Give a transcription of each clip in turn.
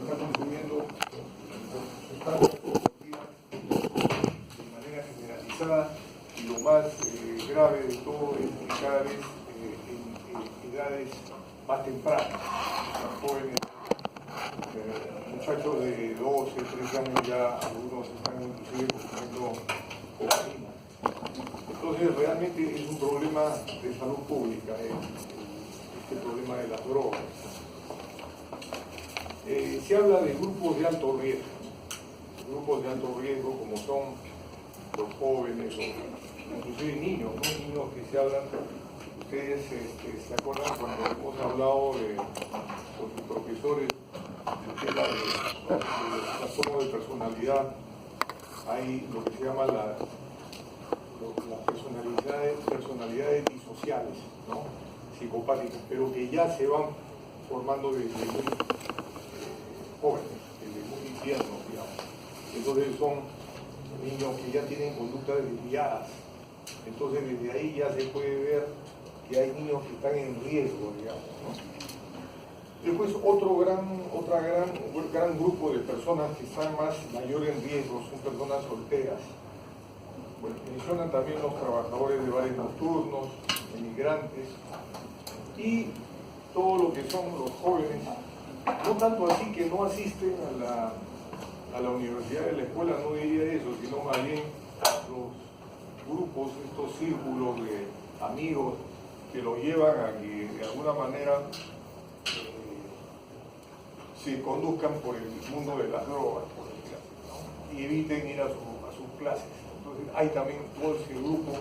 está consumiendo sustancias psicoactivas de manera generalizada, y lo más grave de todo es que cada vez en edades más tempranas, más jóvenes, muchachos de 12, 13 años ya algunos están inclusive consumiendo cocaína. Entonces realmente es un problema de salud pública, este problema de las drogas. Se habla de grupos de alto riesgo como son los jóvenes o inclusive niños, ¿no? Niños que se hablan. Ustedes se acuerdan cuando hemos hablado con sus profesores del tema de trastorno de personalidad. Hay lo que se llama las personalidades disociales, ¿no? Psicopáticas, pero que ya se van formando desde muy jóvenes, desde muy tiernos, digamos. Entonces son niños que ya tienen conductas desviadas. Entonces desde ahí ya se puede ver que hay niños que están en riesgo, digamos, ¿no? Después otro gran grupo de personas que están mayor en riesgo son personas solteras. Bueno, mencionan también los trabajadores de bares nocturnos, emigrantes y todo lo que son los jóvenes, no tanto así que no asisten a la universidad de la escuela, no diría eso, sino más bien los grupos, estos círculos de amigos que los llevan a que de alguna manera se conduzcan por el mundo de las drogas, por ejemplo, ¿no? Y eviten ir a sus clases. Entonces hay también todo ese grupo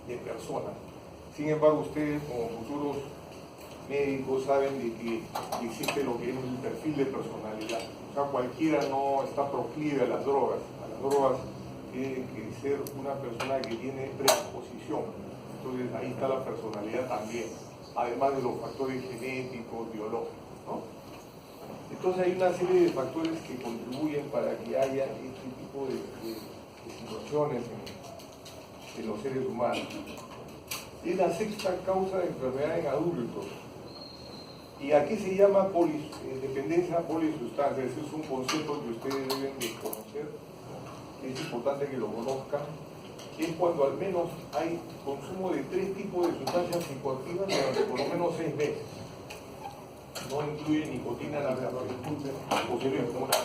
de personas. Sin embargo, ustedes como futuros médicos saben de que existe lo que es el perfil de personalidad. O sea, cualquiera no está proclive a las drogas. A las drogas tiene que ser una persona que tiene predisposición. Entonces ahí está la personalidad también, además de los factores genéticos, biológicos, ¿no? Entonces hay una serie de factores que contribuyen para que haya este tipo de situaciones en los seres humanos. Es la sexta causa de enfermedad en adultos. ¿Y a qué se llama dependencia polisustancia? Ese es un concepto que ustedes deben de conocer, es importante que lo conozcan. Es cuando al menos hay consumo de 3 tipos de sustancias psicoactivas durante por lo menos 6 meses. No incluye nicotina ni cafeína. Posible como una.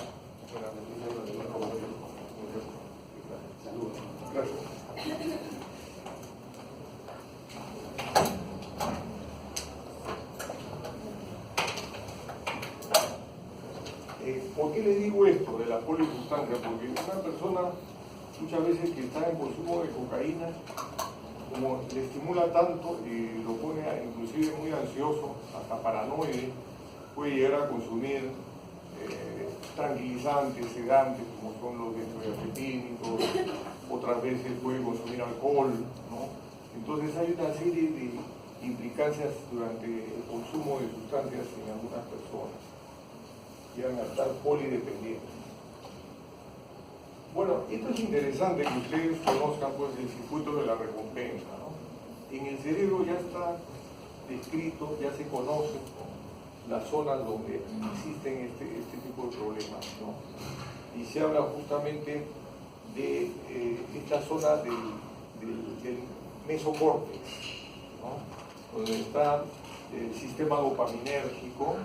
Gracias. ¿Por qué les digo esto de la polisustancia? Porque una persona muchas veces que está en consumo de cocaína, como le estimula tanto y lo pone inclusive muy ansioso, hasta paranoide, puede llegar a consumir tranquilizantes, sedantes, como son los benzodiazepínicos, otras veces puede consumir alcohol, ¿no? Entonces hay una serie de implicancias durante el consumo de sustancias en algunas personas. Llegan a estar polidependientes. Bueno, esto es interesante que ustedes conozcan pues el circuito de la recompensa, ¿no? En el cerebro ya está descrito, ya se conocen, ¿no?, las zonas donde existen este tipo de problemas, ¿no? Y se habla justamente de esta zona del mesocórtex, ¿no?, donde está el sistema dopaminérgico,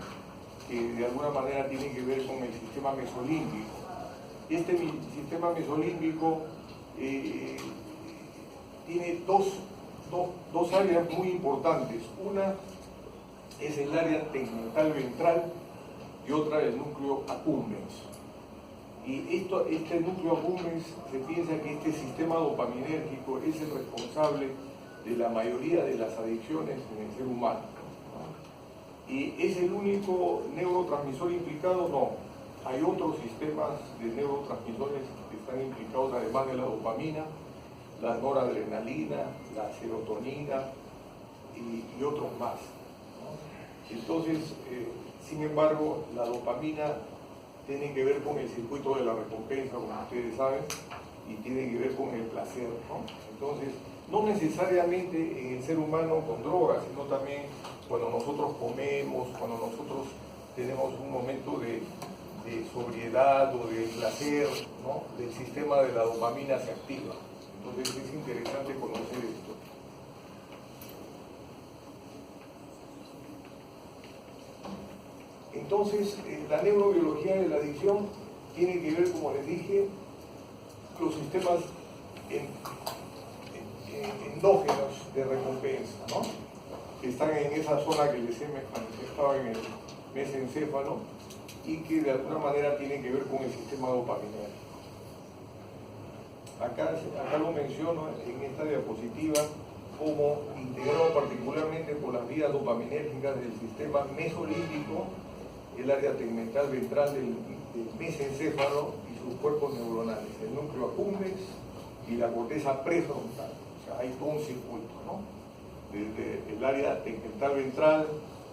que de alguna manera tiene que ver con el sistema mesolímbico. Este sistema mesolímbico tiene dos áreas muy importantes. Una es el área tegmental ventral y otra el núcleo accumbens. Y este núcleo accumbens, se piensa que este sistema dopaminérgico es el responsable de la mayoría de las adicciones en el ser humano, ¿no? ¿Y es el único neurotransmisor implicado? No. Hay otros sistemas de neurotransmisores que están implicados, además de la dopamina, la noradrenalina, la serotonina y otros más, ¿no? Entonces, sin embargo, la dopamina tiene que ver con el circuito de la recompensa, como ustedes saben, y tiene que ver con el placer, ¿no? Entonces, no necesariamente en el ser humano con drogas, sino también cuando nosotros comemos, cuando nosotros tenemos un momento de de sobriedad o de placer, ¿no?, del sistema de la dopamina se activa. Entonces es interesante conocer esto. Entonces, la neurobiología de la adicción tiene que ver, como les dije, los sistemas endógenos de recompensa, ¿no?, que están en esa zona que les he manifestado en el mesencéfalo y que de alguna manera tienen que ver con el sistema dopaminérgico. Acá lo menciono en esta diapositiva como integrado particularmente por las vías dopaminérgicas del sistema mesolímbico, el área tegmental ventral del mesencéfalo y sus cuerpos neuronales, el núcleo accumbens y la corteza prefrontal. O sea, hay todo un circuito, ¿no?, desde el área tegmental ventral,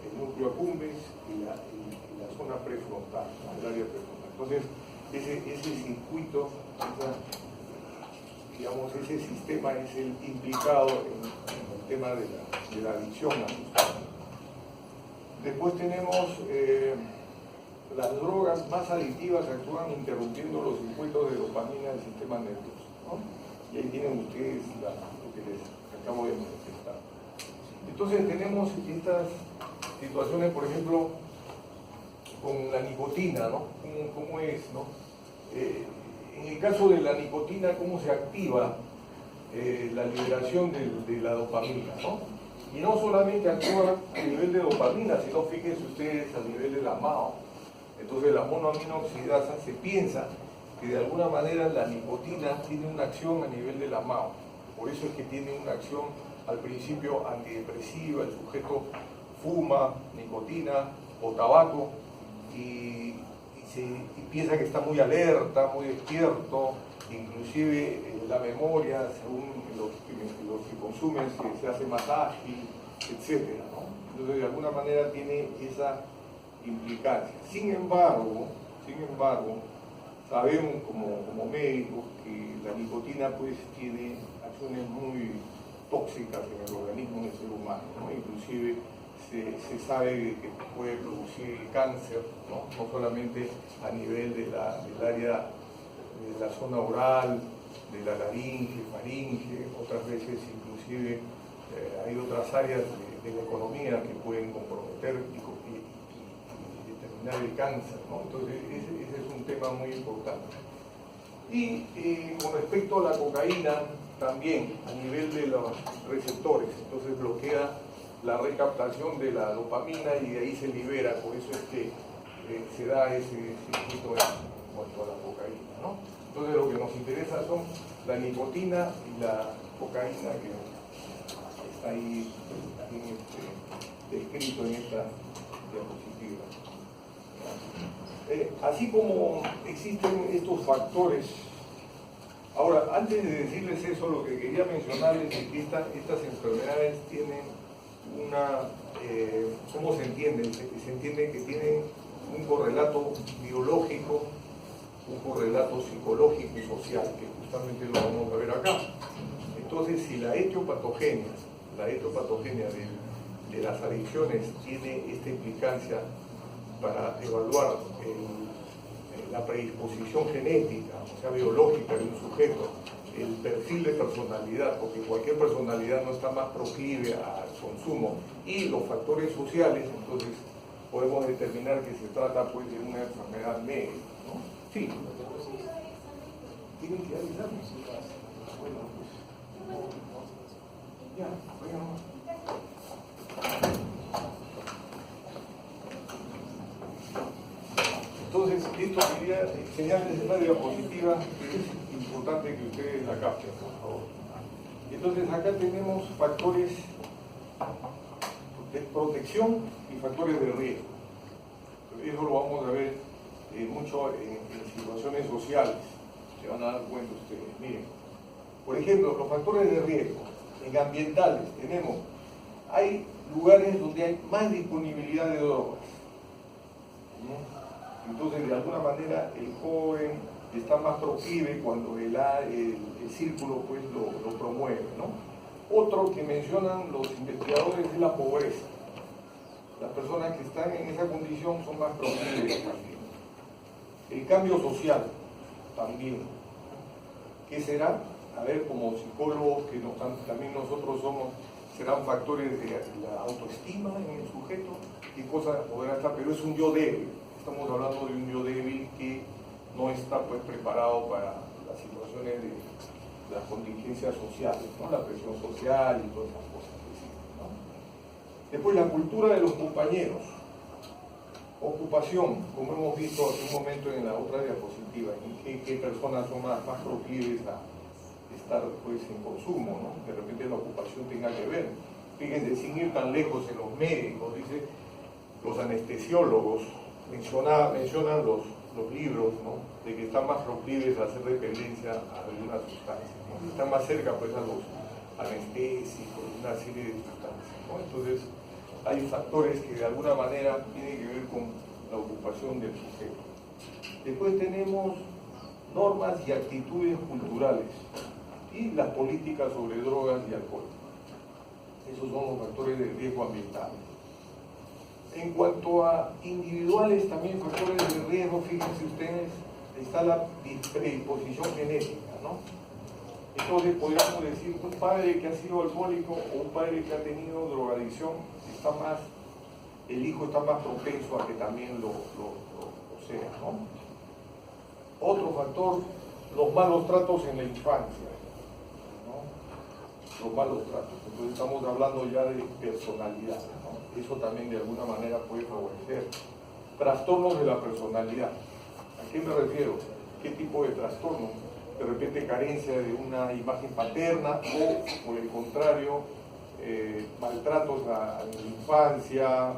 el núcleo accumbens y la zona prefrontal, ¿no?, el área prefrontal. Entonces, ese circuito, ese sistema es el implicado en el tema de la adicción a sustancias. Después tenemos las drogas más adictivas actúan interrumpiendo los circuitos de dopamina del sistema nervioso, ¿no? Y ahí tienen ustedes lo que les acabo de manifestar. Entonces tenemos estas situaciones, por ejemplo, con la nicotina, ¿no? ¿Cómo es, no? En el caso de la nicotina, ¿cómo se activa la liberación de la dopamina, ¿no? Y no solamente actúa a nivel de dopamina, sino, fíjense ustedes, a nivel de la MAO. Entonces la monoaminoxidasa, se piensa que de alguna manera la nicotina tiene una acción a nivel de la MAO. Por eso es que tiene una acción al principio antidepresiva, el sujeto fuma nicotina o tabaco y piensa que está muy alerta, muy despierto, inclusive la memoria, según los que consumen, se hace más ágil, etc., ¿no? Entonces, de alguna manera tiene esa implicancia. Sin embargo, sabemos como médicos que la nicotina pues tiene acciones muy tóxicas en el organismo del ser humano, ¿no? Inclusive se sabe que puede producir cáncer, ¿no? No solamente a nivel del área de la zona oral, de la laringe, faringe, otras veces inclusive hay otras áreas de la economía que pueden comprometer y determinar el cáncer, ¿no? Entonces ese es un tema muy importante. Y con respecto a la cocaína, también a nivel de los receptores, entonces bloquea la recaptación de la dopamina y de ahí se libera, por eso es que se da ese circuito en cuanto a la cocaína, ¿no? Entonces lo que nos interesa son la nicotina y la cocaína, que está ahí descrito en esta diapositiva. Así como existen estos factores. Ahora, antes de decirles eso, lo que quería mencionarles es que estas enfermedades tienen ¿cómo se entienden? Se entiende que tienen un correlato biológico, un correlato psicológico y social, que justamente lo vamos a ver acá. Entonces, si la etiopatogenia de las adicciones tiene esta implicancia para evaluar la predisposición genética, o sea, biológica de un sujeto, el perfil de personalidad, porque cualquier personalidad no está más proclive al consumo, y los factores sociales, entonces podemos determinar que se trata pues de una enfermedad médica, ¿no? Sí. ¿Tienen que avisarme? Bueno, pues ya, vayan. Entonces, esto quería enseñarles esta diapositiva, que es importante que ustedes la capten, por favor. Entonces, acá tenemos factores de protección y factores de riesgo. Eso lo vamos a ver mucho en situaciones sociales, se van a dar cuenta ustedes. Miren, por ejemplo, los factores de riesgo, en ambientales hay lugares donde hay más disponibilidad de drogas, ¿no? Entonces, de alguna manera, el joven está más proclive cuando el círculo pues lo promueve, ¿no? Otro que mencionan los investigadores es la pobreza. Las personas que están en esa condición son más proclives también. El cambio social también. ¿Qué será? A ver, como psicólogos, que también nosotros somos, serán factores de la autoestima en el sujeto, qué cosas podrá estar, pero es un yo débil. Estamos hablando de un yo débil que no está pues preparado para las situaciones de las contingencias sociales, ¿no? La presión social y todas esas cosas, ¿no? Después, la cultura de los compañeros. Ocupación, como hemos visto hace un momento en la otra diapositiva, qué personas son más proclives a estar pues en consumo, ¿no? De repente la ocupación tenga que ver. Fíjense, sin ir tan lejos, en los médicos, dice, los anestesiólogos mencionan los libros, ¿no? De que están más proclives a hacer dependencia a alguna sustancia, ¿no? Están más cerca pues a los anestésicos, una serie de sustancias, ¿no? Entonces hay factores que de alguna manera tienen que ver con la ocupación del sujeto. Después tenemos normas y actitudes culturales y las políticas sobre drogas y alcohol. Esos son los factores de riesgo ambiental. En cuanto a individuales, también factores de riesgo, fíjense ustedes, está la predisposición genética, ¿no? Entonces podríamos decir, un padre que ha sido alcohólico o un padre que ha tenido drogadicción, el hijo está más propenso a que también lo sea, ¿no? Otro factor, los malos tratos en la infancia, ¿no? Los malos tratos. Entonces estamos hablando ya de personalidad, ¿no? Eso también de alguna manera puede favorecer. Trastornos de la personalidad. ¿A qué me refiero? ¿Qué tipo de trastorno? De repente carencia de una imagen paterna o, por el contrario, maltratos en la infancia,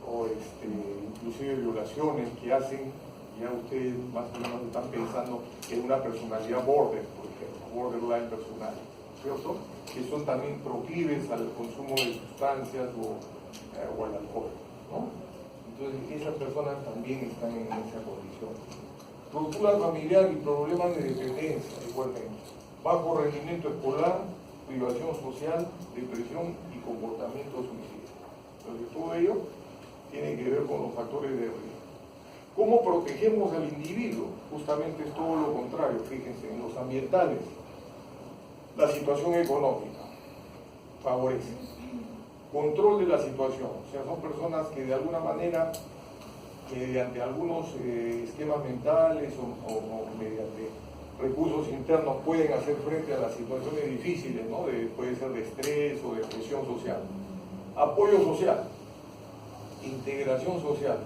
o inclusive violaciones que hacen, ya ustedes más o menos están pensando en una personalidad border, por ejemplo, borderline personal, ¿cierto? Que son también proclives al consumo de sustancias o al alcohol, ¿no? Entonces esas personas también están en esa condición. Ruptura familiar y problemas de dependencia, igualmente. Bajo rendimiento escolar, privación social, depresión y comportamiento suicida. Entonces todo ello tiene que ver con los factores de riesgo. ¿Cómo protegemos al individuo? Justamente es todo lo contrario, fíjense, en los ambientales. La situación económica favorece. Control de la situación, o sea, son personas que de alguna manera, mediante algunos esquemas mentales o mediante recursos internos pueden hacer frente a las situaciones difíciles, ¿no? Puede ser de estrés o de presión social. Apoyo social, integración social,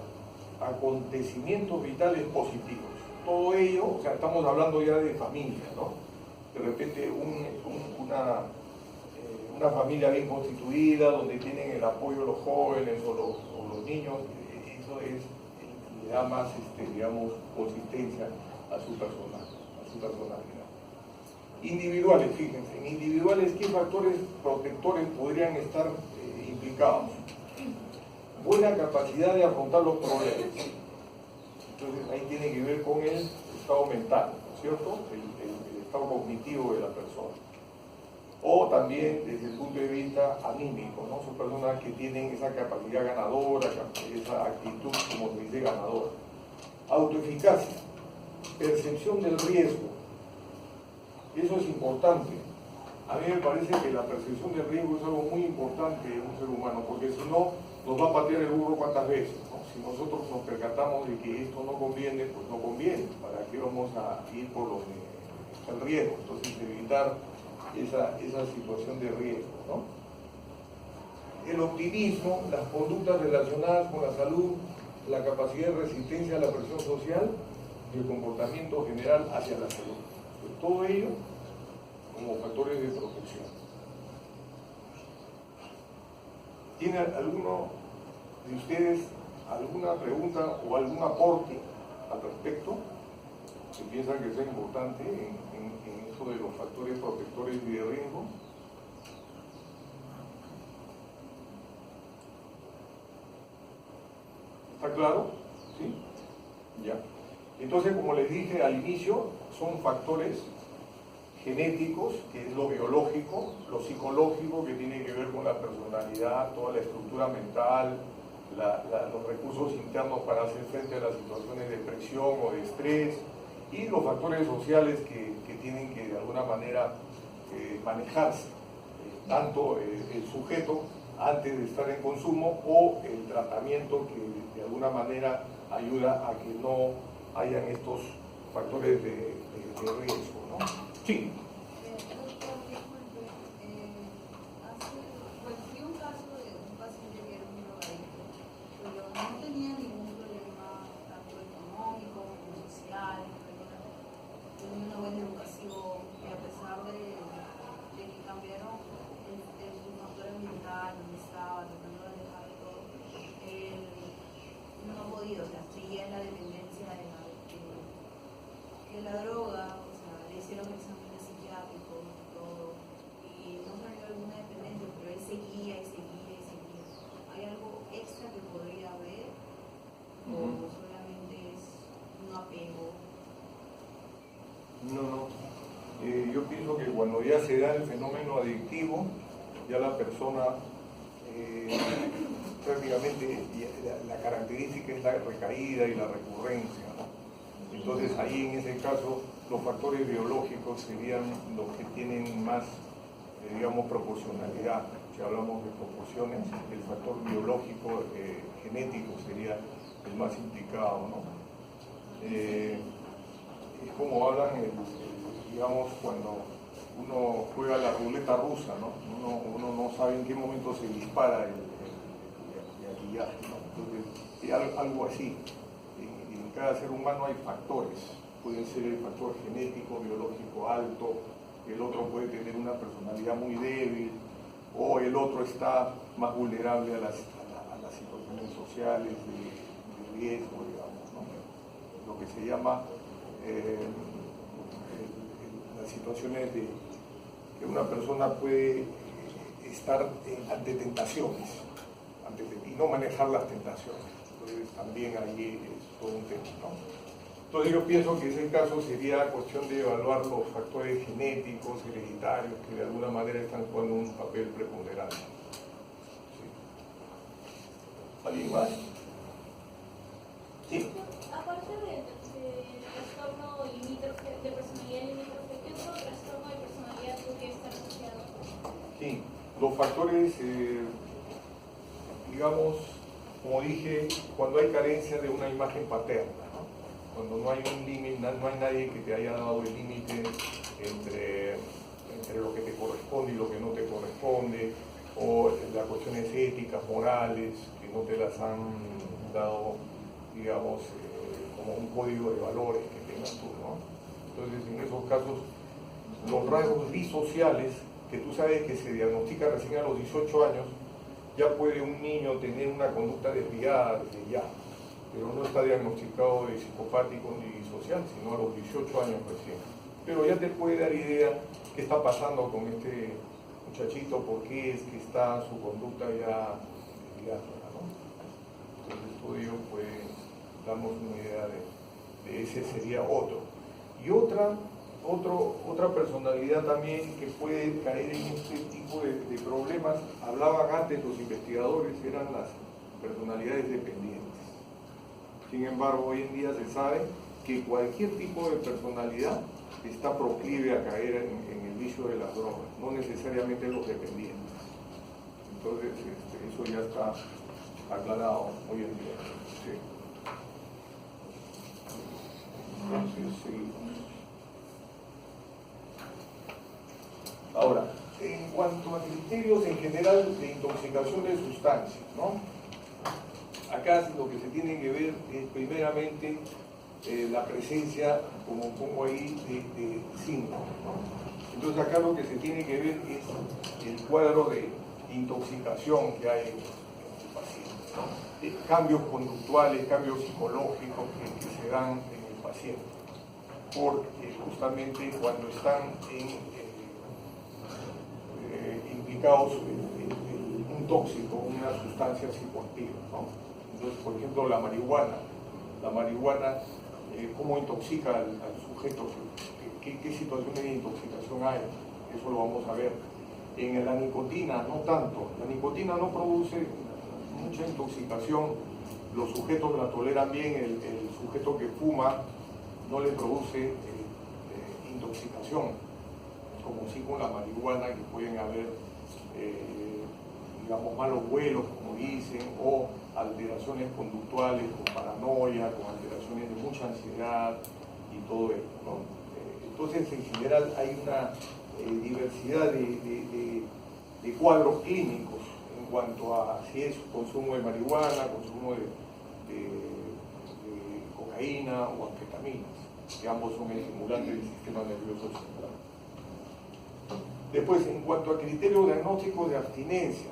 acontecimientos vitales positivos. Todo ello, o sea, estamos hablando ya de familia, ¿no? De repente una familia bien constituida, donde tienen el apoyo de los jóvenes o los niños, eso le da más, digamos, consistencia a su personalidad. Individuales, fíjense, en individuales, ¿qué factores protectores podrían estar implicados? Buena capacidad de afrontar los problemas. Entonces ahí tiene que ver con el estado mental, ¿no es cierto? El estado cognitivo de la persona. O también desde el punto de vista anímico, ¿no? Son personas que tienen esa capacidad ganadora, esa actitud, como se dice, ganadora. Autoeficacia, percepción del riesgo. Eso es importante. A mí me parece que la percepción del riesgo es algo muy importante en un ser humano, porque si no, nos va a patear el burro cuántas veces, ¿no? Si nosotros nos percatamos de que esto no conviene, pues no conviene. ¿Para qué vamos a ir por lo que está el riesgo? Entonces, evitar esa situación de riesgo, ¿no? El optimismo, las conductas relacionadas con la salud, la capacidad de resistencia a la presión social y el comportamiento general hacia la salud. Pues todo ello como factores de protección. ¿Tiene alguno de ustedes alguna pregunta o algún aporte al respecto que piensan que sea importante en eso de los factores protectores y de riesgo? ¿Está claro? ¿Sí? Ya. Entonces, como les dije al inicio, son factores genéticos, que es lo biológico, lo psicológico, que tiene que ver con la personalidad, toda la estructura mental, los recursos internos para hacer frente a las situaciones de presión o de estrés, y los factores sociales que tienen que de alguna manera manejarse, tanto el sujeto antes de estar en consumo o el tratamiento que de alguna manera ayuda a que no hayan estos factores de riesgo, ¿no? Sí. La droga, o sea, le hicieron exámenes psiquiátricos y todo, y no salió alguna dependencia, pero él seguía y seguía y seguía. ¿Hay algo extra que podría haber? ¿O solamente es un apego? No. Yo pienso que cuando ya se da el fenómeno adictivo, ya la persona prácticamente la característica es la recaída y la recurrencia, ¿no? Entonces ahí en ese caso los factores biológicos serían los que tienen más, digamos, proporcionalidad. Si hablamos de proporciones, el factor biológico genético sería el más implicado, ¿no? Es como hablan, digamos, cuando uno juega la ruleta rusa, ¿no? Uno no sabe en qué momento se dispara el gatillaje, ¿no? Entonces, algo así. En cada ser humano hay factores, puede ser el factor genético, biológico alto, el otro puede tener una personalidad muy débil, o el otro está más vulnerable a las situaciones sociales de riesgo, digamos, ¿no? Lo que se llama las situaciones de que una persona puede estar ante tentaciones y no manejar las tentaciones. Entonces también ahí es todo un tema, ¿no? Entonces yo pienso que ese caso sería cuestión de evaluar los factores genéticos, hereditarios, que de alguna manera están jugando un papel preponderante. ¿Sí? ¿Alguien más? Sí. Aparte del trastorno limítrofe, de personalidad limítrofe, ¿qué otro trastorno de personalidad podría estar asociado? Sí, los factores, digamos, como dije, cuando hay carencia de una imagen paterna, ¿no? Cuando no hay un límite, no hay nadie que te haya dado el límite entre lo que te corresponde y lo que no te corresponde, o las cuestiones éticas, morales, que no te las han dado, digamos, como un código de valores que tengas tú, ¿no? Entonces, en esos casos, los rasgos disociales, que tú sabes que se diagnostica recién a los 18 años, ya puede un niño tener una conducta desviada desde ya, pero no está diagnosticado de psicopático ni disocial, sino a los 18 años recién. Pero ya te puede dar idea qué está pasando con este muchachito, por qué es que está su conducta ya desviada, ¿no? Entonces todo ello puede darnos una idea de ese sería otro. Y otra personalidad también que puede caer en este tipo de problemas, hablaban antes los investigadores, eran las personalidades dependientes. Sin embargo, hoy en día se sabe que cualquier tipo de personalidad está proclive a caer en el vicio de las drogas, no necesariamente los dependientes. Entonces, eso ya está aclarado hoy en día. Sí. Entonces, sí. Ahora, en cuanto a criterios en general de intoxicación de sustancias, ¿no? Acá lo que se tiene que ver es primeramente la presencia, como pongo ahí, de síntomas, ¿no? Entonces acá lo que se tiene que ver es el cuadro de intoxicación que hay en el paciente, ¿no? Cambios conductuales, cambios psicológicos que se dan en el paciente, porque justamente cuando están implicados en un tóxico, una sustancia psicoactiva, ¿no? Entonces, por ejemplo, la marihuana, ¿cómo intoxica al sujeto? ¿Qué situaciones de intoxicación hay? Eso lo vamos a ver. En la nicotina, no tanto. La nicotina no produce mucha intoxicación, los sujetos la toleran bien, el sujeto que fuma no le produce intoxicación, como sí con la marihuana, que pueden haber, digamos, malos vuelos, como dicen, o alteraciones conductuales, con paranoia, con alteraciones de mucha ansiedad y todo esto, ¿no? Entonces, en general, hay una diversidad de cuadros clínicos en cuanto a si es consumo de marihuana, consumo de cocaína o anfetaminas, que ambos son estimulantes del sistema nervioso central. Después, en cuanto a criterios diagnósticos de abstinencia,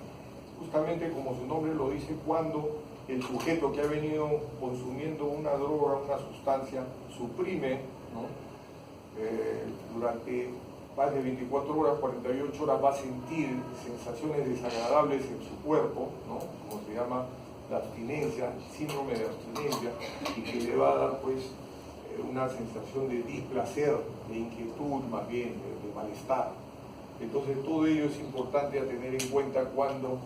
justamente como su nombre lo dice, cuando el sujeto que ha venido consumiendo una droga, una sustancia, suprime, ¿no? Durante más de 24 horas, 48 horas, va a sentir sensaciones desagradables en su cuerpo, ¿no? Como se llama la abstinencia, síndrome de abstinencia, y que le va a dar pues una sensación de displacer, de inquietud más bien, de malestar. Entonces todo ello es importante a tener en cuenta cuando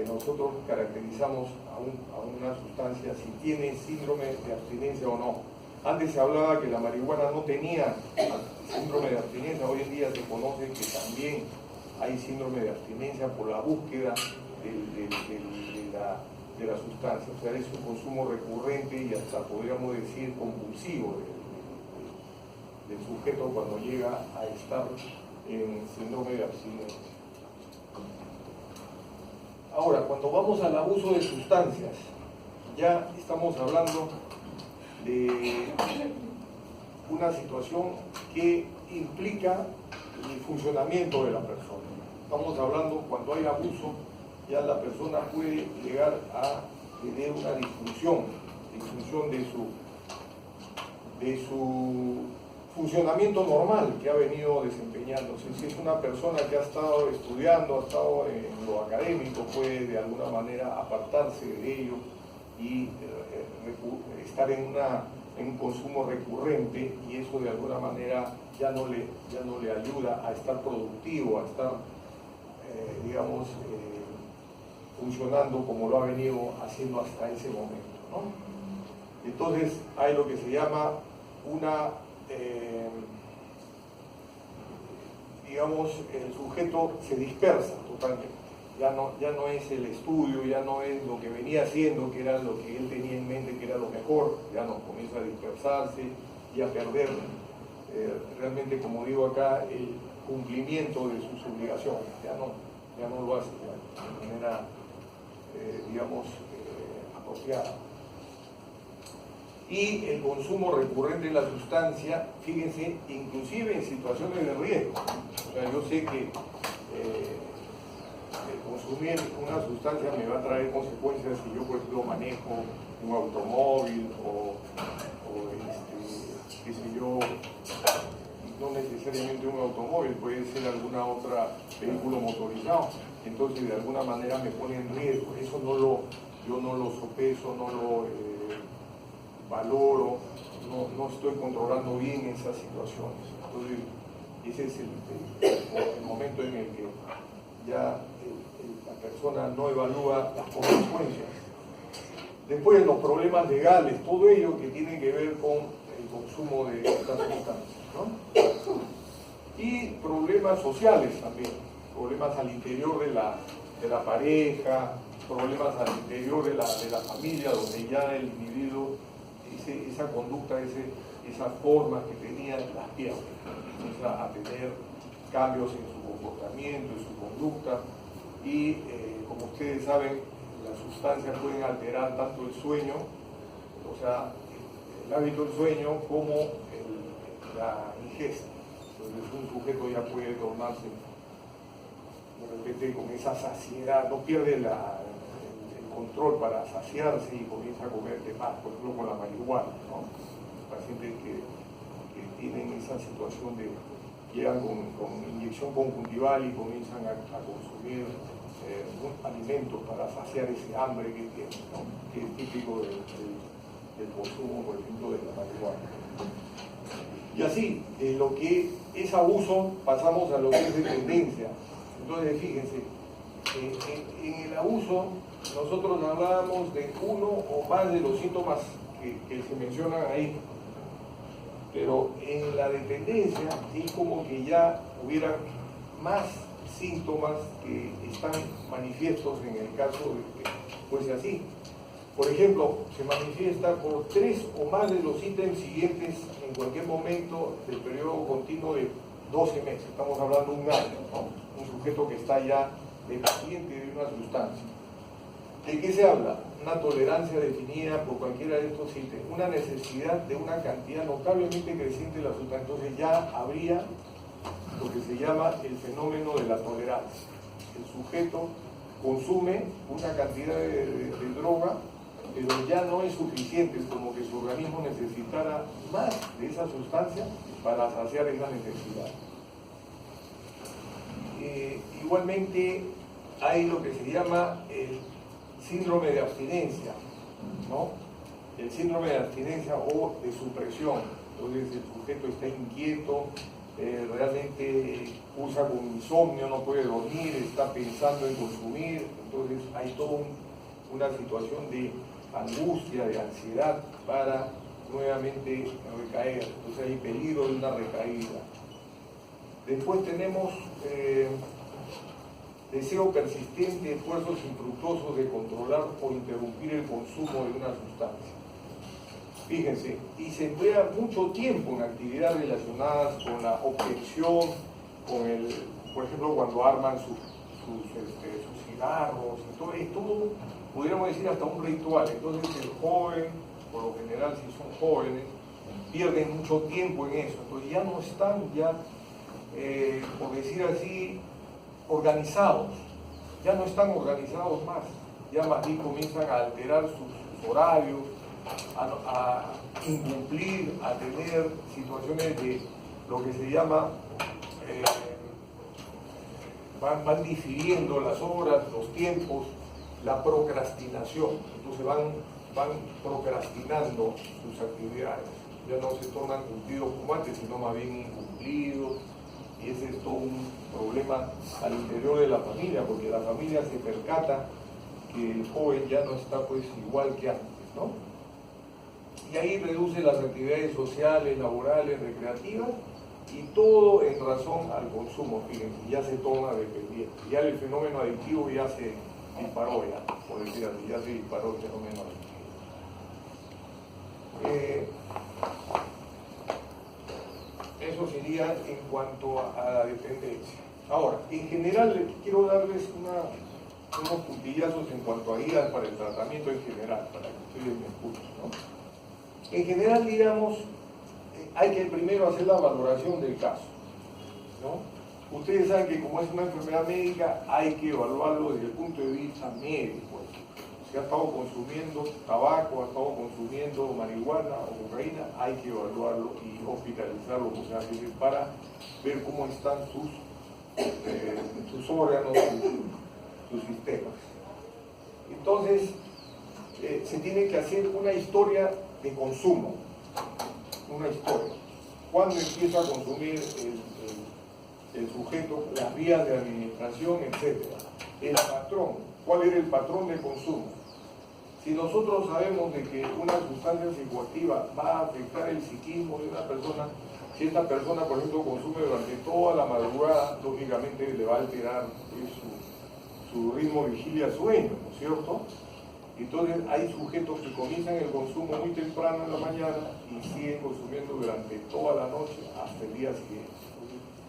nosotros caracterizamos a una sustancia si tiene síndrome de abstinencia o no. Antes se hablaba que la marihuana no tenía síndrome de abstinencia, hoy en día se conoce que también hay síndrome de abstinencia por la búsqueda de la sustancia, o sea, es un consumo recurrente y hasta podríamos decir compulsivo del sujeto cuando llega a estar en síndrome de abstinencia. Ahora, cuando vamos al abuso de sustancias, ya estamos hablando de una situación que implica el funcionamiento de la persona. Estamos hablando, cuando hay abuso, ya la persona puede llegar a tener una disfunción de su funcionamiento normal que ha venido desempeñándose. Si es una persona que ha estado estudiando, ha estado en lo académico, puede de alguna manera apartarse de ello y estar en un consumo recurrente, y eso de alguna manera ya no le ayuda a estar productivo, a estar, digamos, funcionando como lo ha venido haciendo hasta ese momento, ¿no? Entonces hay lo que se llama digamos, el sujeto se dispersa totalmente. Ya no es el estudio, ya no es lo que venía haciendo, que era lo que él tenía en mente, que era lo mejor, ya no, comienza a dispersarse y a perder realmente, como digo acá, el cumplimiento de sus obligaciones, ya no lo hace de manera, digamos, apropiada. Y el consumo recurrente de la sustancia, fíjense, inclusive en situaciones de riesgo. O sea, yo sé que consumir una sustancia me va a traer consecuencias si yo, por ejemplo, manejo un automóvil o qué sé yo, no necesariamente un automóvil, puede ser alguna otra vehículo motorizado. Entonces, de alguna manera me pone en riesgo. Eso yo no lo sopeso, no lo valoro, no estoy controlando bien esas situaciones. Entonces, ese es el momento en el que ya la persona no evalúa las consecuencias. Después, los problemas legales, todo ello que tiene que ver con el consumo de estas sustancias, ¿no? Y problemas sociales también, problemas al interior de la pareja, problemas al interior de la familia, donde ya el individuo, esa conducta, esas formas que tenía, las pierde, comienza a tener cambios en su comportamiento, en su conducta, y como ustedes saben, las sustancias pueden alterar tanto el sueño, o sea, el hábito del sueño, como la ingesta. Entonces un sujeto ya puede tornarse de repente con esa saciedad, no pierde el control para saciarse y comienza a comer de más, por ejemplo con la marihuana, ¿no? Pacientes que tienen esa situación de llegan con inyección conjuntival y comienzan a consumir alimentos para saciar ese hambre que tienen, ¿no? Que es típico del consumo, por ejemplo, de la marihuana. Y así, de lo que es abuso, pasamos a lo que es dependencia. Entonces, fíjense, en el abuso nosotros hablábamos de uno o más de los síntomas que se mencionan ahí. Pero en la dependencia es como que ya hubieran más síntomas que están manifiestos en el caso de que fuese así. Por ejemplo, se manifiesta por 3 o más de los ítems siguientes en cualquier momento del periodo continuo de 12 meses. Estamos hablando de un año, ¿no? Un sujeto que está ya dependiente de una sustancia. ¿De qué se habla? Una tolerancia definida por cualquiera de estos ítems, una necesidad de una cantidad notablemente creciente de la sustancia. Entonces ya habría lo que se llama el fenómeno de la tolerancia. El sujeto consume una cantidad de droga, pero ya no es suficiente, es como que su organismo necesitara más de esa sustancia para saciar esa necesidad. Igualmente hay lo que se llama el síndrome de abstinencia, ¿no? El síndrome de abstinencia o de supresión. Entonces el sujeto está inquieto, realmente cursa con insomnio, no puede dormir, está pensando en consumir. Entonces hay toda una situación de angustia, de ansiedad para nuevamente recaer. Entonces hay peligro de una recaída. Después tenemos deseo persistente, esfuerzos infructuosos de controlar o interrumpir el consumo de una sustancia. Fíjense, y se emplea mucho tiempo en actividades relacionadas con la obtención, con el, por ejemplo, cuando arman sus cigarros, y todo, es todo, pudiéramos decir, hasta un ritual. Entonces el joven, por lo general si son jóvenes, pierden mucho tiempo en eso. Entonces ya no están, por decir así, organizados, ya no están organizados más, ya más bien comienzan a alterar sus horarios, a incumplir, a tener situaciones de lo que se llama, van difiriendo las horas, los tiempos, la procrastinación. Entonces van procrastinando sus actividades, ya no se tornan cumplidos como antes, sino más bien incumplidos. Y ese es todo un problema al interior de la familia, porque la familia se percata que el joven ya no está pues igual que antes, ¿no? Y ahí reduce las actividades sociales, laborales, recreativas, y todo en razón al consumo, fíjense, ya se torna dependiente. Ya el fenómeno adictivo ya se disparó, por decir así, ya se disparó el fenómeno adictivo. Eso sería en cuanto a la dependencia. Ahora, en general, quiero darles unos puntillazos en cuanto a guías para el tratamiento en general, para que ustedes me escuchen, ¿no? En general, digamos, hay que primero hacer la valoración del caso, ¿no? Ustedes saben que como es una enfermedad médica, hay que evaluarlo desde el punto de vista médico. Si ha estado consumiendo tabaco, ha estado consumiendo marihuana o cocaína, hay que evaluarlo y hospitalizarlo muchas veces para ver cómo están sus órganos, sus sistemas. Entonces, se tiene que hacer una historia de consumo, una historia. ¿Cuándo empieza a consumir el sujeto, las vías de administración, etcétera? El patrón, ¿cuál era el patrón de consumo? Si nosotros sabemos de que una sustancia psicoactiva va a afectar el psiquismo de una persona, si esta persona, por ejemplo, consume durante toda la madrugada, lógicamente le va a alterar su ritmo vigilia-sueño, ¿no es cierto? Entonces hay sujetos que comienzan el consumo muy temprano en la mañana y siguen consumiendo durante toda la noche hasta el día siguiente.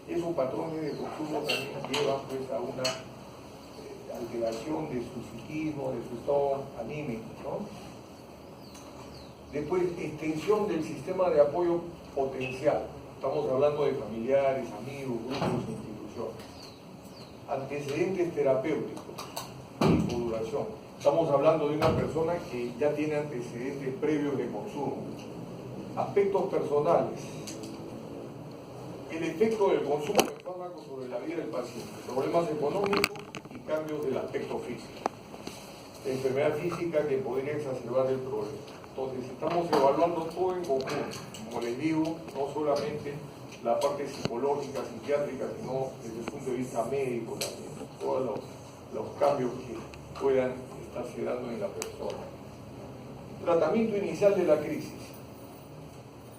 Esos patrones de consumo también llevan pues a una alteración de su psiquismo, de su estado anímico, ¿no? Después, extensión del sistema de apoyo potencial. Estamos hablando de familiares, amigos, grupos, instituciones. Antecedentes terapéuticos, tiempo, duración. Estamos hablando de una persona que ya tiene antecedentes previos de consumo. Aspectos personales. El efecto del consumo de fármacos sobre la vida del paciente. Problemas económicos y cambios del aspecto físico. La enfermedad física que podría exacerbar el problema. Entonces, estamos evaluando todo en conjunto. Como les digo, no solamente la parte psicológica, psiquiátrica, sino desde el punto de vista médico también. Todos los cambios que puedan estarse dando en la persona. Tratamiento inicial de la crisis.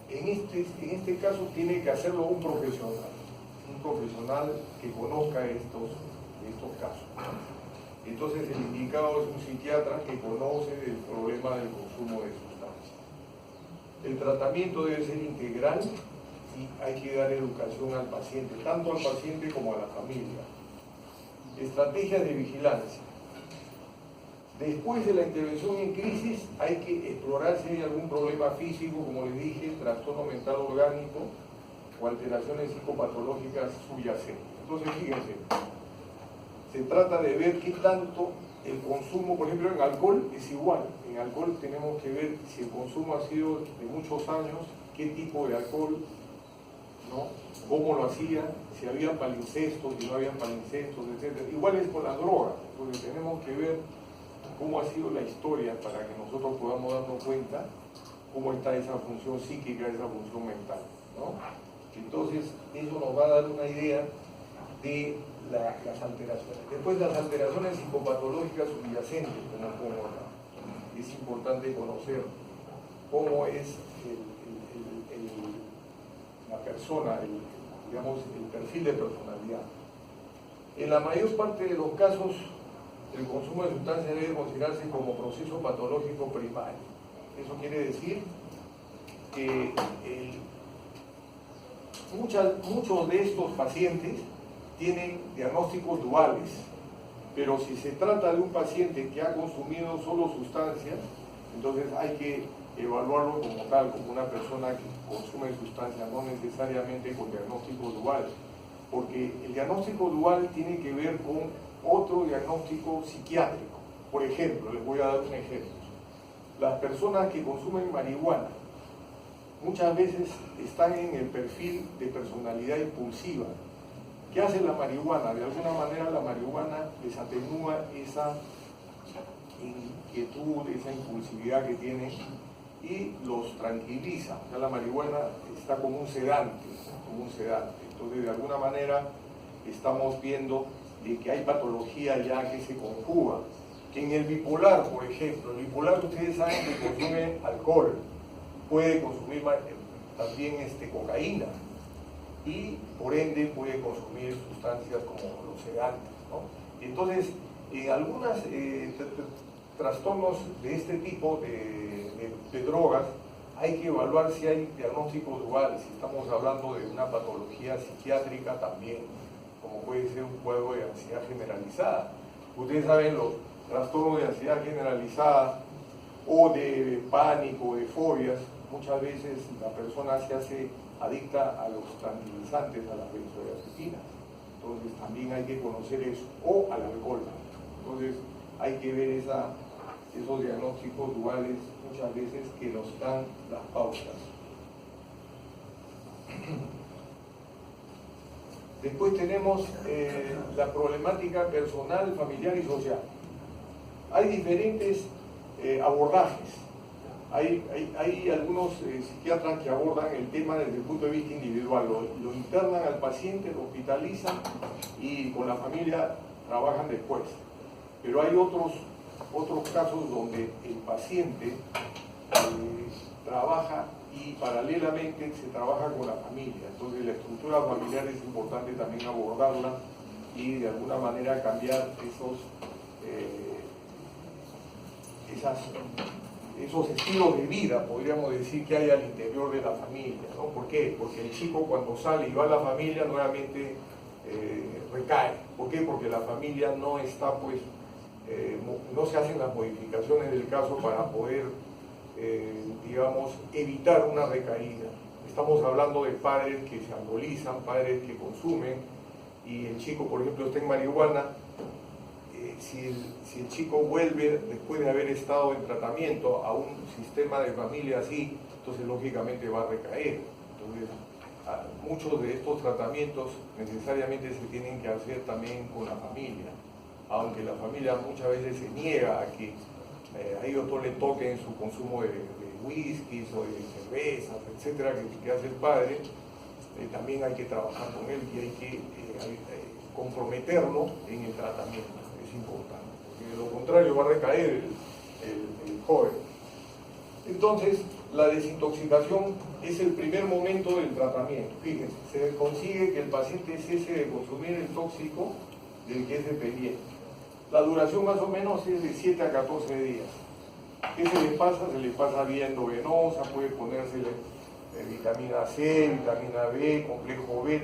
En este caso tiene que hacerlo un profesional que conozca estos casos. Entonces el indicado es un psiquiatra que conoce el problema del consumo de sustancias. El tratamiento debe ser integral y hay que dar educación al paciente, tanto al paciente como a la familia. Estrategias de vigilancia. Después de la intervención en crisis hay que explorar si hay algún problema físico, como les dije, trastorno mental orgánico o alteraciones psicopatológicas subyacentes. Entonces fíjense, se trata de ver qué tanto el consumo, por ejemplo en alcohol es igual. En alcohol tenemos que ver si el consumo ha sido de muchos años, qué tipo de alcohol, ¿no? Cómo lo hacía, si había palincestos, si no había palincestos, etc. Igual es con las drogas, entonces tenemos que ver cómo ha sido la historia para que nosotros podamos darnos cuenta cómo está esa función psíquica, esa función mental, ¿no? Entonces eso nos va a dar una idea de las alteraciones. Después las alteraciones psicopatológicas subyacentes, es importante conocer cómo es la persona, digamos, el perfil de personalidad. En la mayor parte de los casos, el consumo de sustancias debe considerarse como proceso patológico primario. Eso quiere decir que muchos de estos pacientes tienen diagnósticos duales, pero si se trata de un paciente que ha consumido solo sustancias, entonces hay que evaluarlo como tal, como una persona que consume sustancias, no necesariamente con diagnósticos duales, porque el diagnóstico dual tiene que ver con otro diagnóstico psiquiátrico. Por ejemplo, les voy a dar un ejemplo. Las personas que consumen marihuana muchas veces están en el perfil de personalidad impulsiva. ¿Qué hace la marihuana? De alguna manera la marihuana les atenúa esa inquietud, esa impulsividad que tienen y los tranquiliza. O sea, la marihuana está como un sedante, Entonces, de alguna manera estamos viendo de que hay patología ya que se conjuga. Que en el bipolar, por ejemplo, el bipolar ustedes saben que consume alcohol, puede consumir también cocaína y por ende puede consumir sustancias como los sedantes, ¿no? Entonces, en algunos trastornos de este tipo de drogas hay que evaluar si hay diagnósticos duales, si estamos hablando de una patología psiquiátrica también, como puede ser un cuadro de ansiedad generalizada. Ustedes saben los trastornos de ansiedad generalizada o de pánico, de fobias, muchas veces la persona se hace adicta a los tranquilizantes, a las benzodiazepinas. Entonces también hay que conocer eso, o al alcohol. Entonces hay que ver esos diagnósticos duales muchas veces que nos dan las pautas. Después tenemos la problemática personal, familiar y social. Hay diferentes abordajes. Hay algunos psiquiatras que abordan el tema desde el punto de vista individual, lo internan al paciente, lo hospitalizan y con la familia trabajan después. Pero hay otros casos donde el paciente trabaja y paralelamente se trabaja con la familia. Entonces la estructura familiar es importante también abordarla y de alguna manera cambiar esos estilos de vida, podríamos decir, que hay al interior de la familia, ¿no? ¿Por qué? Porque el chico cuando sale y va a la familia nuevamente recae. ¿Por qué? Porque la familia no está, pues, no se hacen las modificaciones del caso para poder, digamos, evitar una recaída. Estamos hablando de padres que se alcoholizan, padres que consumen, y el chico, por ejemplo, está en marihuana. Si el chico vuelve después de haber estado en tratamiento a un sistema de familia así, entonces lógicamente va a recaer. Entonces, muchos de estos tratamientos necesariamente se tienen que hacer también con la familia, aunque la familia muchas veces se niega a que a ellos no le toquen su consumo de whiskies o de cervezas, etcétera, que hace el padre. También hay que trabajar con él y hay que comprometerlo en el tratamiento. Es importante, porque de lo contrario va a recaer el joven. Entonces, la desintoxicación es el primer momento del tratamiento. Fíjense, se consigue que el paciente cese de consumir el tóxico del que es dependiente. La duración más o menos es de 7 a 14 días. ¿Qué se les pasa? Se les pasa vía endovenosa, puede ponérsele vitamina C, vitamina B, complejo B,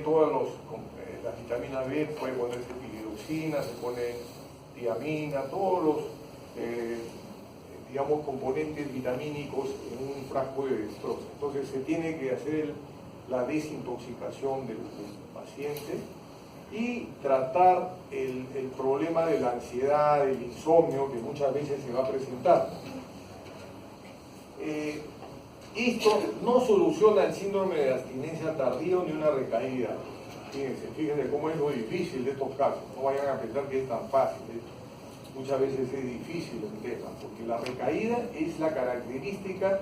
las vitaminas B, puede ponerse piridoxina, se pone tiamina, todos los digamos, componentes vitamínicos en un frasco de dextrosa. Entonces se tiene que hacer la desintoxicación del paciente y tratar el problema de la ansiedad, del insomnio que muchas veces se va a presentar. Esto no soluciona el síndrome de abstinencia tardío ni una recaída. Fíjense cómo es lo difícil de estos casos. No vayan a pensar que es tan fácil. Muchas veces es difícil el tema, porque la recaída es la característica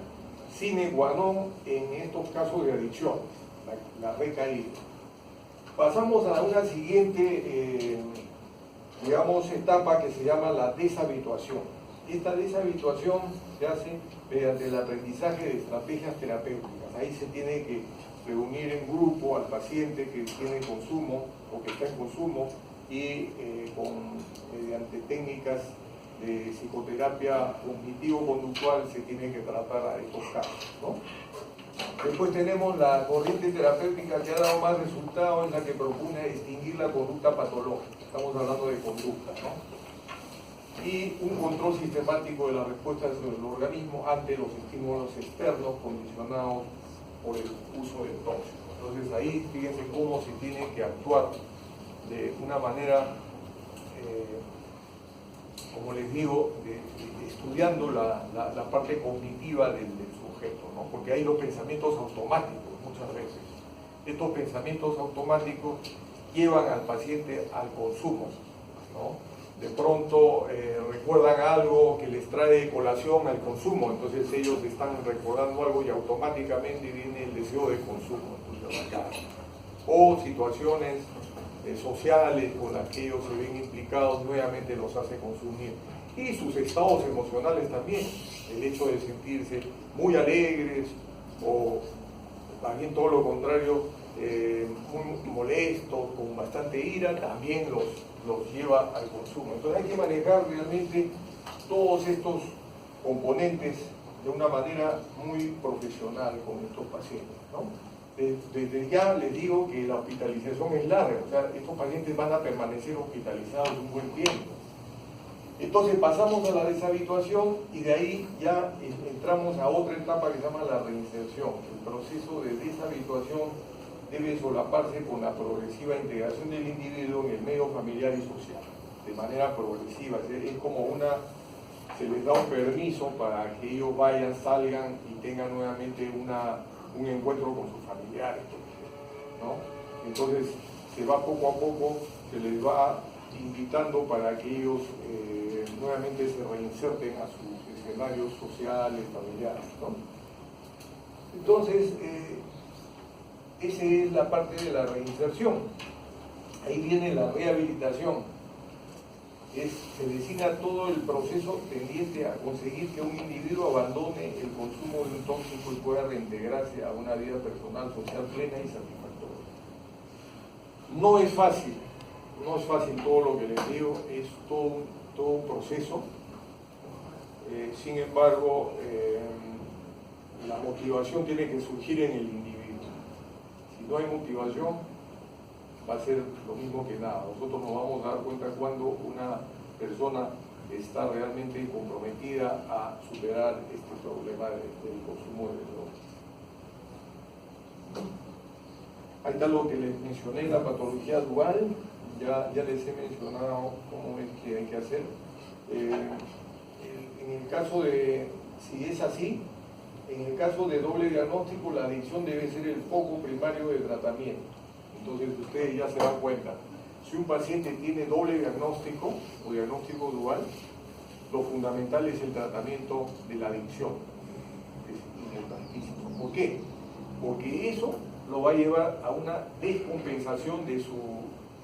sine qua non en estos casos de adicciones, la recaída. Pasamos a una siguiente, digamos, etapa que se llama la deshabituación. Esta deshabituación se hace mediante el aprendizaje de estrategias terapéuticas. Ahí se tiene que reunir en grupo al paciente que tiene consumo o que está en consumo y mediante técnicas de psicoterapia cognitivo-conductual se tiene que tratar a estos casos, ¿no? Después tenemos la corriente terapéutica que ha dado más resultados, es la que propone distinguir la conducta patológica. Estamos hablando de conducta, ¿no? Y un control sistemático de la respuesta del organismo ante los estímulos externos condicionados por el uso del tóxico. Entonces ahí fíjense cómo se tiene que actuar de una manera, como les digo, estudiando la parte cognitiva del sujeto, ¿no? Porque hay los pensamientos automáticos muchas veces. Estos pensamientos automáticos llevan al paciente al consumo, ¿no? De pronto recuerdan algo que les trae colación al consumo, entonces ellos están recordando algo y automáticamente viene el deseo de consumo. Entonces, acá. O situaciones sociales con las que ellos se ven implicados nuevamente los hace consumir. Y sus estados emocionales también, el hecho de sentirse muy alegres o también todo lo contrario, muy molestos, con bastante ira, también los lleva al consumo. Entonces hay que manejar realmente todos estos componentes de una manera muy profesional con estos pacientes, ¿no? Desde ya les digo que la hospitalización es larga, o sea, estos pacientes van a permanecer hospitalizados un buen tiempo. Entonces pasamos a la deshabituación y de ahí ya entramos a otra etapa que se llama la reinserción. El proceso de deshabituación debe solaparse con la progresiva integración del individuo en el medio familiar y social, de manera progresiva. Es como se les da un permiso para que ellos vayan, salgan y tengan nuevamente un encuentro con sus familiares, ¿no? Entonces se va poco a poco, se les va invitando para que ellos nuevamente se reinserten a sus escenarios sociales, familiares, ¿no? Entonces, esa es la parte de la reinserción. Ahí viene la rehabilitación. Se designa todo el proceso tendiente a conseguir que un individuo abandone el consumo de un tóxico y pueda reintegrarse a una vida personal, social plena y satisfactoria. No es fácil todo lo que les digo, es todo un proceso. Sin embargo, la motivación tiene que surgir en el individuo. Si no hay motivación, va a ser lo mismo que nada. Nosotros nos vamos a dar cuenta cuando una persona está realmente comprometida a superar este problema del consumo de drogas. Ahí está lo que les mencioné, la patología dual. Ya les he mencionado cómo es que hay que hacer. En el caso de, si es así, en el caso de doble diagnóstico, la adicción debe ser el foco primario de tratamiento. Entonces ustedes ya se dan cuenta, si un paciente tiene doble diagnóstico o diagnóstico dual, lo fundamental es el tratamiento de la adicción. Es importantísimo. ¿Por qué? Porque eso lo va a llevar a una descompensación de su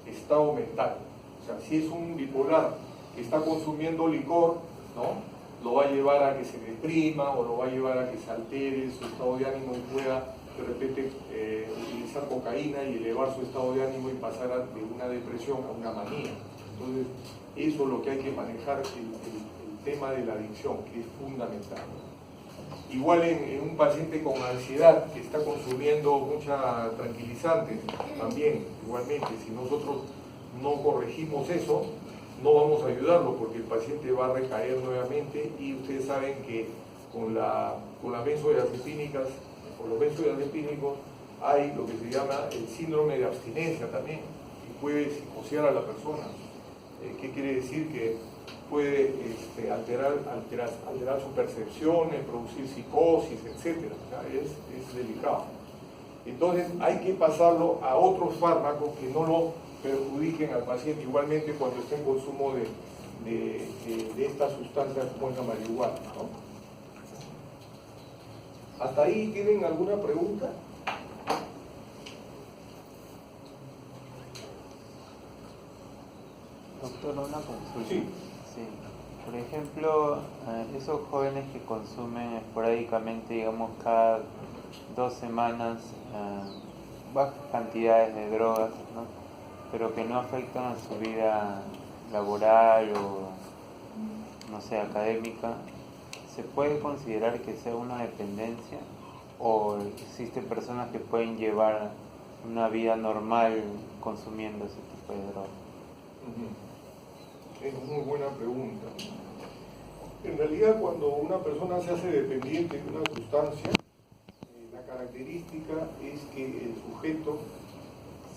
estado mental. O sea, si es un bipolar está consumiendo licor, ¿no?, lo va a llevar a que se deprima o lo va a llevar a que se altere su estado de ánimo y pueda de repente utilizar cocaína y elevar su estado de ánimo y pasar de una depresión a una manía. Entonces, eso es lo que hay que manejar, el tema de la adicción, que es fundamental. Igual en un paciente con ansiedad que está consumiendo mucha tranquilizantes, también, igualmente, si nosotros no corregimos eso, no vamos a ayudarlo porque el paciente va a recaer nuevamente, y ustedes saben que con las benzodiazepínicas o los benzodiazepínicos hay lo que se llama el síndrome de abstinencia también, y puede psicosear a la persona. ¿Qué quiere decir? Que puede alterar sus percepciones, producir psicosis, etc. O sea, es delicado. Entonces hay que pasarlo a otros fármacos que no lo perjudiquen al paciente, igualmente cuando esté en consumo de estas sustancias como es la marihuana, ¿no? ¿Hasta ahí tienen alguna pregunta? Doctor, una consulta. Sí. Sí. Por ejemplo, esos jóvenes que consumen esporádicamente, digamos, cada 2 semanas, bajas cantidades de drogas, ¿no?, pero que no afectan a su vida laboral o, no sé, académica, ¿se puede considerar que sea una dependencia? ¿O existen personas que pueden llevar una vida normal consumiendo ese tipo de drogas? Es muy buena pregunta. En realidad, cuando una persona se hace dependiente de una sustancia, la característica es que el sujeto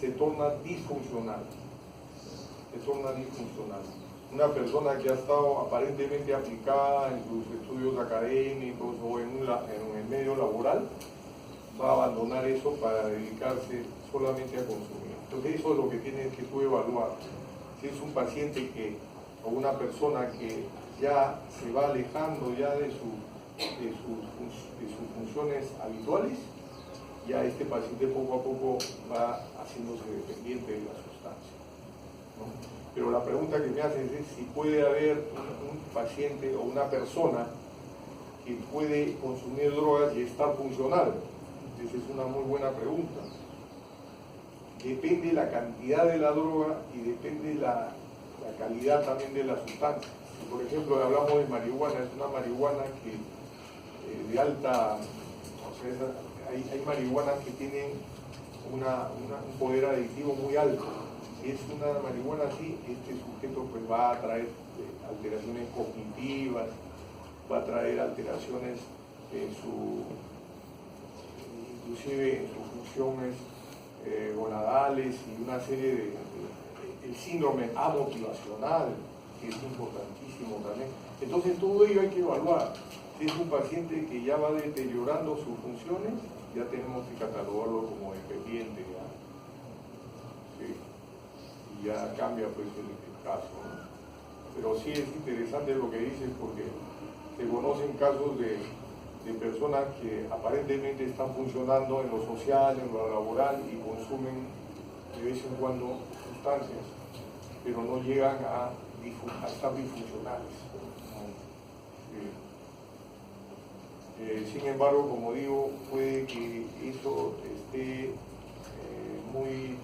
se torna disfuncional. Una persona que ha estado aparentemente aplicada en sus estudios académicos o en el medio laboral va a abandonar eso para dedicarse solamente a consumir. Entonces eso es lo que tienes que tú evaluar. Si es un paciente o una persona que ya se va alejando ya de sus funciones habituales, ya este paciente poco a poco va haciéndose dependiente de la sustancia, ¿no? Pero la pregunta que me haces es si puede haber un paciente o una persona que puede consumir drogas y estar funcional. Esa es una muy buena pregunta. Depende la cantidad de la droga y depende la calidad también de la sustancia. Si por ejemplo hablamos de marihuana, es una marihuana que de alta, o sea, hay marihuanas que tienen un poder adictivo muy alto. Si es una marihuana así, este sujeto pues va a traer alteraciones cognitivas, va a traer alteraciones inclusive en sus funciones gonadales y una serie de el síndrome amotivacional, que es importantísimo también. Entonces todo ello hay que evaluar. Si es un paciente que ya va deteriorando sus funciones, ya tenemos que catalogarlo como dependiente, ¿ya? Sí. Y ya cambia pues el caso, ¿no? Pero sí es interesante lo que dices, porque se conocen casos de personas que aparentemente están funcionando en lo social, en lo laboral, y consumen de vez en cuando sustancias, pero no llegan a estar disfuncionales. Sin embargo, como digo, puede que eso esté muy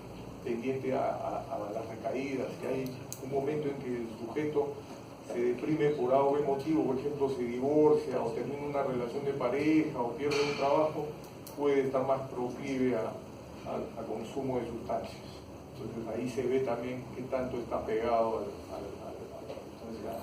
pendiente a las recaídas, que hay un momento en que el sujeto se deprime por algo emotivo, por ejemplo, se divorcia o termina una relación de pareja o pierde un trabajo, puede estar más proclive al consumo de sustancias. Entonces ahí se ve también qué tanto está pegado a la sustancia